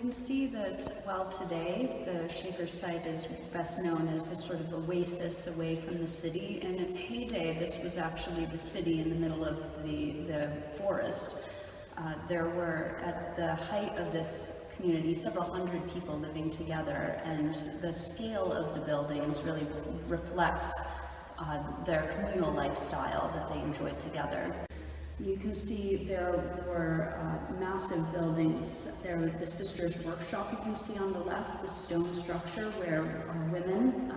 can see that while today the Shaker site is best known as a sort of oasis away from the city, in its heyday this was actually the city in the middle of the forest. There were, at the height of this community, several hundred people living together, and the scale of the buildings really reflects their communal lifestyle that they enjoyed together. You can see there were massive buildings. There was the Sisters' Workshop you can see on the left, the stone structure where women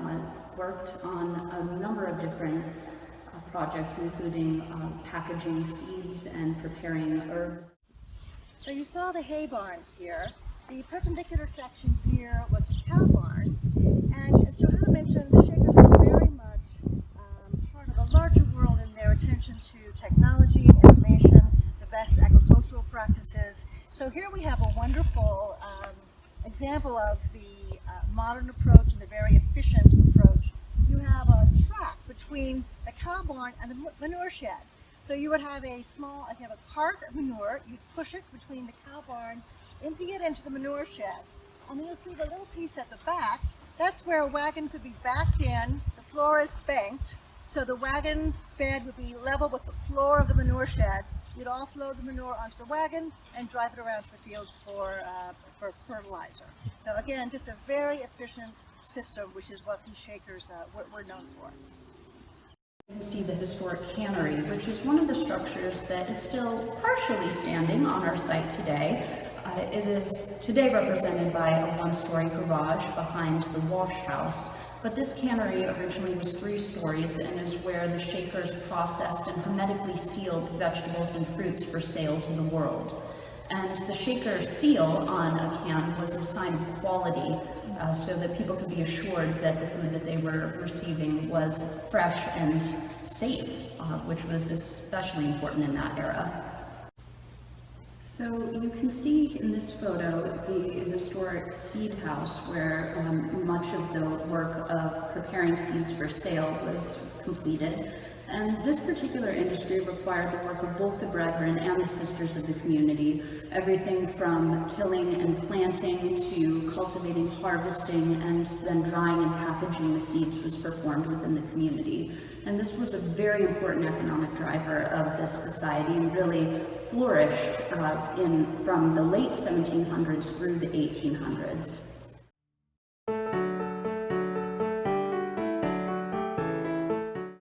worked on a number of different projects, including packaging seeds and preparing herbs. So you saw the hay barn here. The perpendicular section here was the cow barn. And as Johanna mentioned, the Shakers were very much part of the larger world in their attention to technology and innovation, the best agricultural practices. So here we have a wonderful example of the modern approach and the very efficient approach. You have a track between the cow barn and the manure shed. So you would have a cart of manure, you'd push it between the cow barn, empty it into the manure shed. And then you'll see the little piece at the back, that's where a wagon could be backed in, the floor is banked, so the wagon bed would be level with the floor of the manure shed. You'd offload the manure onto the wagon and drive it around to the fields for fertilizer. So again, just a very efficient system, which is what the Shakers were known for. You can see the historic cannery, which is one of the structures that is still partially standing on our site today. It is today represented by a one-story garage behind the wash house, but this cannery originally was 3 stories and is where the Shakers processed and hermetically sealed vegetables and fruits for sale to the world. And the Shaker seal on a can was a sign of quality, so that people could be assured that the food that they were receiving was fresh and safe, which was especially important in that era. So you can see in this photo the historic seed house where much of the work of preparing seeds for sale was completed. And this particular industry required the work of both the brethren and the sisters of the community. Everything from tilling and planting to cultivating, harvesting, and then drying and packaging the seeds was performed within the community. And this was a very important economic driver of this society and really flourished from the late 1700s through the 1800s.